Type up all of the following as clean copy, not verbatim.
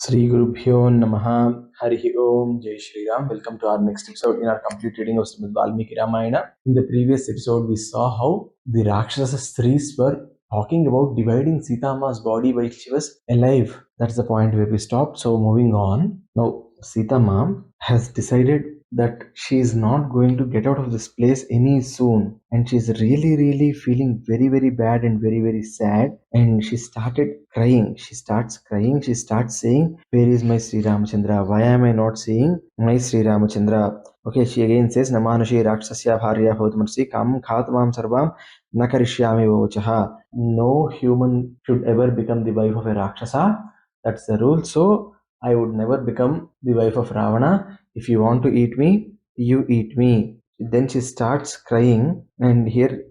Sri Gurubhyo Namaha Harihi Om Jai Shri Ram. Welcome to our next episode in our complete reading of Srimad Valmiki Ramayana. In the previous episode, we saw how the Rakshasa Stris were talking about dividing Sitamaa's body while she was alive. That's the point where we stopped. So moving on. Now Sitamaa has decided that she is not going to get out of this place any soon, and she's really feeling very bad and very sad, and she started crying. She starts crying. She starts saying, where is my Sri Ramachandra? Why am I not seeing my Sri Ramachandra? Okay, she again says, Namanushi Rakshasya Bharya Bhavatamasi Kam Khatamam Sarvam Nakarishyami Vochaha. No human should ever become the wife of a Rakshasa. That's the rule. So I would never become the wife of Ravana. If you want to eat me, you eat me. Then she starts crying, and here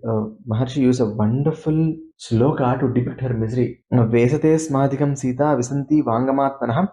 Maharshi uses a wonderful shloka to depict her misery. Vesate smadikam sita visanti vangamatmanah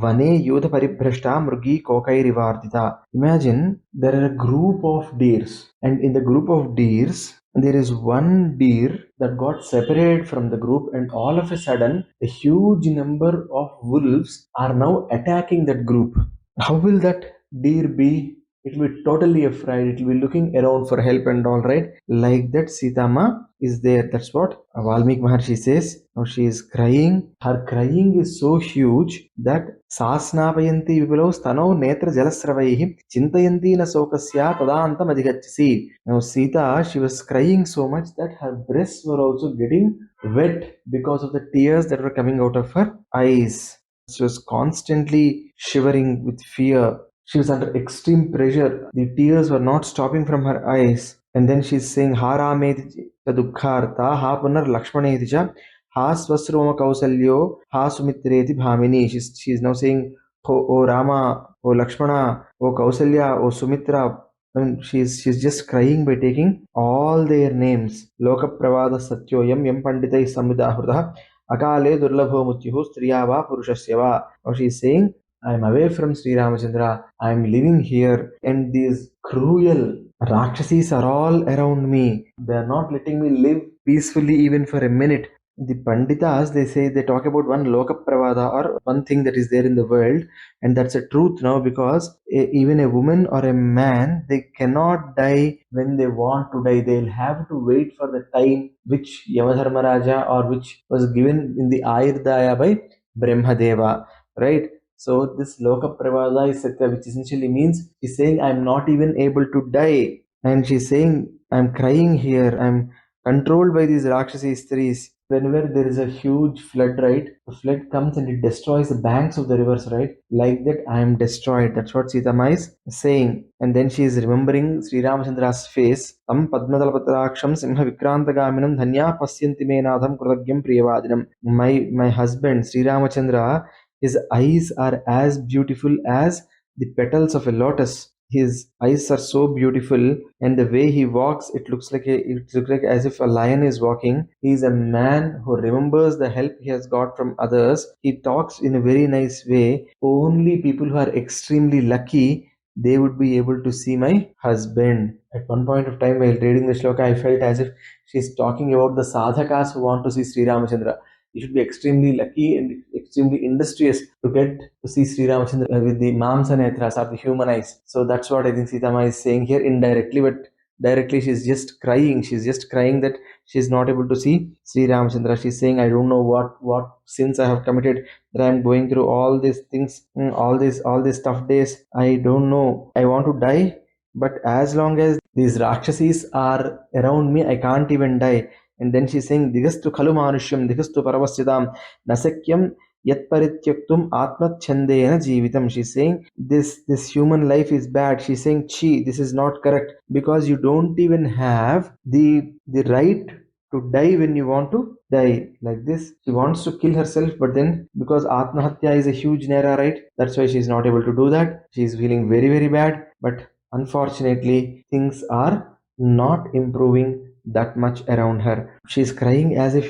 vane yodha paribhrashta mrugi kokairivardita. Imagine there are a group of deers, and in the group of deers, there is one deer that got separated from the group, and all of a sudden, a huge number of wolves are now attacking that group. How will that deer be? It will be totally afraid. It will be looking around for help and all, right? Like that, Sitama is there. That's what Valmiki Maharshi says. Now she is crying. Her crying is so huge that Sasnapayanti Vipalo Stano Netra Jalasravaihi Chintayanti Nasokasya Tadantam Adhigachisi. Now Sita, she was crying so much that her breasts were also getting wet because of the tears that were coming out of her eyes. She was constantly shivering with fear. She was under extreme pressure. The tears were not stopping from her eyes. And then she's saying, Harameti Dukharta, Ha Punar Lakshmanetija, Ha Swasroma Kausalyo, Ha Sumitreti Bhamini. She's now saying, O Rama, O Lakshmana, O Kausalya, O Sumitra. I mean, she's just crying by taking all their names. Lokapravada Satyoyam Yam Panditai Samvidahruta Akale Durlabho Mutyuhu Striyava Purushasya. Or she's saying, I am away from Sri Ramachandra. I am living here, and these cruel Rakshasis are all around me. They are not letting me live peacefully even for a minute. The Panditas, they talk about one Lokapravada, or one thing that is there in the world, and that's a truth now, because even a woman or a man, they cannot die when they want to die. They'll have to wait for the time which Yamadharmaraja, or which was given in the Ayurdaya by Brahmadeva, right? So this Loka Pravada is Satya, which essentially means she's saying, I'm not even able to die. And she's saying, I'm crying here. I'm controlled by these Rakshasi Stris. Whenever there is a huge flood, right? The flood comes and it destroys the banks of the rivers, right? Like that, I am destroyed. That's what Sitama is saying. And then she is remembering Sri Ramachandra's face. Tam Padmadalapatraksham Simha Vikrantagaminam Dhanya Pasyanti Menadham Krutagyam Priyavadinam. My husband, Sri Ramachandra, his eyes are as beautiful as the petals of a lotus. His eyes are so beautiful, and the way he walks, it looks like as if a lion is walking. He is a man who remembers the help he has got from others. He talks in a very nice way. Only people who are extremely lucky, they would be able to see my husband. At one point of time, while reading the shloka, I felt as if she's talking about the sadhakas who want to see Sri Ramachandra. You should be extremely lucky and extremely industrious to get to see Sri Ramachandra with the Mamsa Netras, or the human eyes. So that's what I think Sitama is saying here indirectly, but directly she's just crying. She's just crying that she's not able to see Sri Ramachandra. She's saying, I don't know what sins I have committed, that I'm going through all these things, all these tough days. I don't know. I want to die, but as long as these Rakshasis are around me, I can't even die. And then she's saying, Digastu Khalu Manushyam, Digastu Paravasyadam, Nasakyam Yat Parityaktum Atmachandena Jeevitam. She's saying this human life is bad. She's saying, Chi, this is not correct, because you don't even have the right to die when you want to die. Like this, she wants to kill herself, but then because Atmahatya is a huge nera, right? That's why she's not able to do that. She's feeling very bad, but unfortunately, things are not improving that much around her. She's crying as if,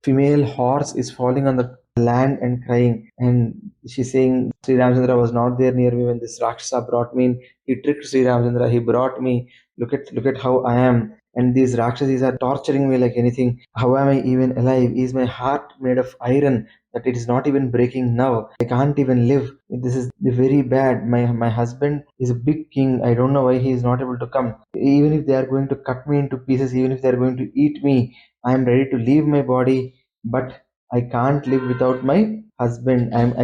female horse is falling on the land and crying. And she's saying, Sri Ramchandra was not there near me when this Rakshasa brought me in. He tricked Sri Ramchandra. He brought me. Look at how I am. And these Rakshasis are torturing me like anything. How am I even alive? Is my heart made of iron that it is not even breaking now. I can't even live. This is very bad. My husband is a big king. I don't know why he is not able to come. Even if they are going to cut me into pieces, even if they are going to eat me, I am ready to leave my body, but I can't live without my husband. I'm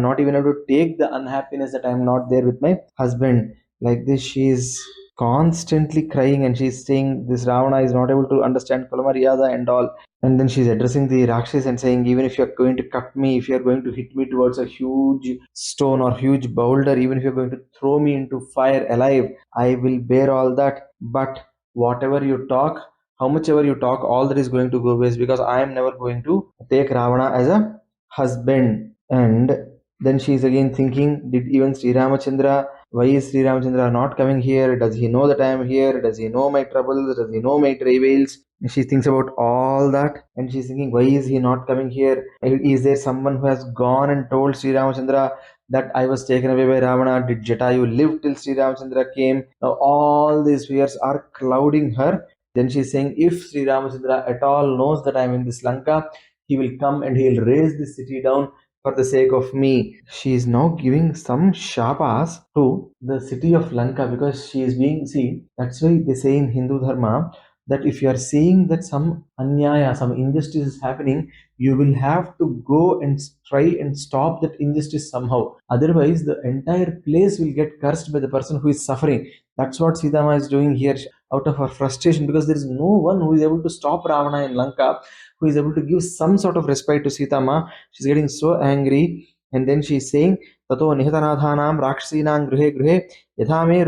not even able to take the unhappiness that I'm not there with my husband. Like this, she is constantly crying, and she's saying this Ravana is not able to understand Kulamaryada and all. And then she's addressing the Rakshas and saying, even if you're going to cut me, if you're going to hit me towards a huge stone or huge boulder, even if you're going to throw me into fire alive, I will bear all that. But whatever you talk, how much ever you talk, all that is going to go waste, because I am never going to take Ravana as a husband. And then she is again thinking, did even Sri Ramachandra, why is Sri Ramachandra not coming here? Does he know that I am here? Does he know my troubles? Does he know my travails? She thinks about all that, and she's thinking, why is he not coming here? Is there someone who has gone and told Sri Ramachandra that I was taken away by Ravana? Did Jatayu live till Sri Ramachandra came? Now all these fears are clouding her. Then she's saying, if Sri Ramachandra at all knows that I'm in this Lanka, he will come and he'll raise this city down for the sake of me. She is now giving some shapas to the city of Lanka, because she is being, see, that's why they say in Hindu Dharma that if you are seeing that some anyaya, some injustice is happening, you will have to go and try and stop that injustice somehow. Otherwise, the entire place will get cursed by the person who is suffering. That's what Siamaa is doing here out of her frustration, because there is no one who is able to stop Ravana in Lanka, who is able to give some sort of respite to Siamaa. She's getting so angry, and then she's saying, Tato nihatanadhanam rakshinam gruhe gruhe yathame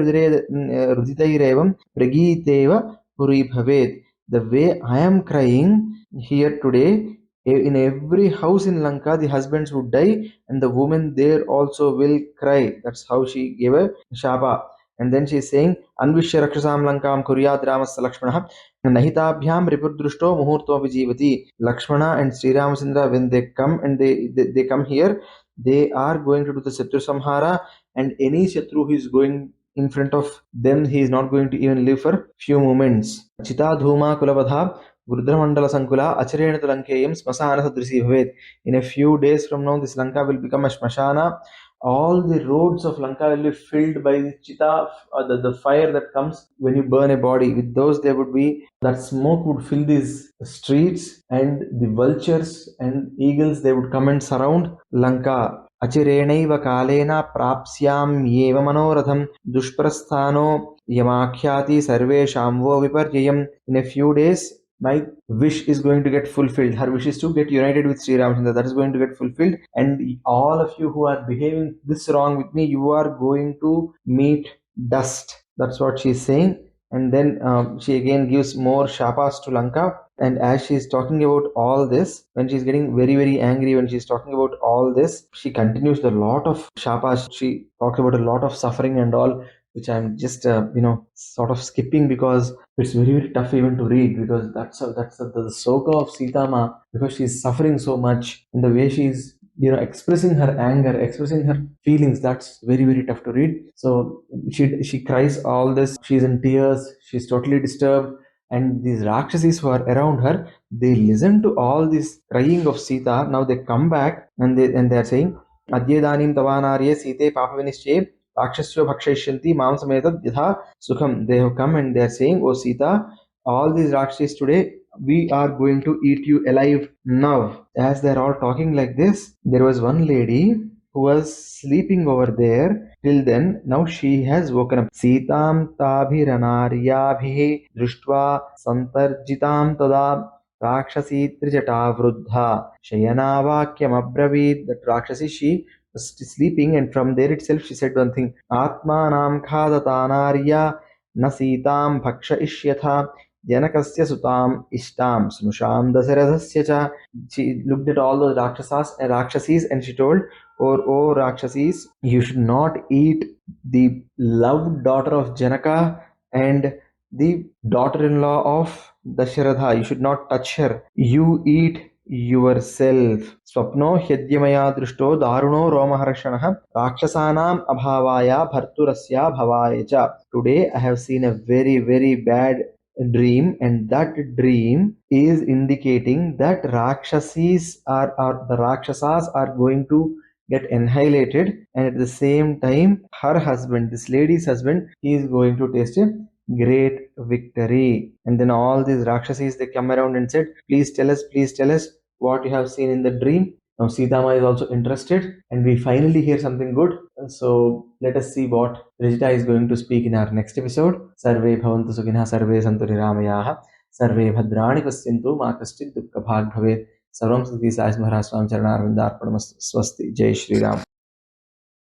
ruditairevam pragiteva puri bhavet. The way I am crying here today, in every house in Lanka, the husbands would die, and the women there also will cry. That's how she gave a shapa. And then she is saying, Anvishya Rakshasam Lankam Kuryat Ramasya Lakshmana Nahitabhyam Ripurdrushto Muhurto Vijivati. Lakshmana and Sri Ramachandra, when they come and they come here, they are going to do the Shatru Samhara, and any Shatru who is going in front of them, he is not going to even live for few moments. Chita Dhuma Kulavadha Gurdramandala Sankula Acharena Lankayam Smasana Sadrisi Bhavet. In a few days from now, this Lanka will become a Smashana. All the roads of Lanka will be filled by the chita, the fire that comes when you burn a body. With those, there would be that smoke would fill these streets, and the vultures and eagles, they would come and surround Lanka. Achirenaiva kalena prapsyam yeva manoratham dushprasthano yamakhyati sarvesham vo viparyayam. In a few days, my wish is going to get fulfilled. Her wish is to get united with Sri Ramachandra. That is going to get fulfilled. And all of you who are behaving this wrong with me, you are going to meet dust. That's what she's saying. And then she again gives more shapas to Lanka. And as she's talking about all this, when she's getting very, very angry, when she's talking about all this, she continues a lot of shapas. She talks about a lot of suffering and all, which I'm just, sort of skipping, because it's very, very tough even to read, because that's the soka of Siamaa, because she's suffering so much, and the way she's expressing her anger, expressing her feelings, that's very, very tough to read. So she cries all this, she's in tears, she's totally disturbed, and these Rakshasis who are around her, they listen to all this crying of Sita. Now they come back, and they're saying, Adyedanim tavanarye Site papavinishche Rakshasya bhakshaishanti mamsametad yatha sukham. They have come and they are saying, oh Sita, all these Rakshas today, we are going to eat you alive now. As they are all talking like this, there was one lady who was sleeping over there till then. Now she has woken up. Sitam tabhiranaryaabhi drishtva santarjitam tada Rakshasi trijata vruddha shayanavakyam abravit. That Rakshasi, she was sleeping, and from there itself she said one thing, Atmanam khadatanarya nasitam bhaksha ishyatha janakasya sutam ishtam snusham dasaradhasya cha. She looked at all those Rakshasis, and she told, oh Rakshasis, you should not eat the loved daughter of Janaka and the daughter-in-law of Dasharatha. You should not touch her. You eat yourself. Swapno hyadyamaya drushto daruno romaharshanah rakshasanam abhavaya bharturasya bhavaya cha. Today I have seen a very, very bad dream, and that dream is indicating that the Rakshasas are going to get annihilated, and at the same time her husband, this lady's husband, he is going to taste a great victory. And then all these Rakshasas, they come around and said, please tell us what you have seen in the dream. Now Sitama is also interested, and we finally hear something good. So let us see what Rijita is going to speak in our next episode. Sarve bhavantu sukhinah, sarve santu niramayaah, sarve bhadrani pasyantu ma kaschid dukkha bhag bhavet. Sarvam Sati Sai Maharaj Swam Charanarvindarpanastu. Swasti. Jai Shri Ram.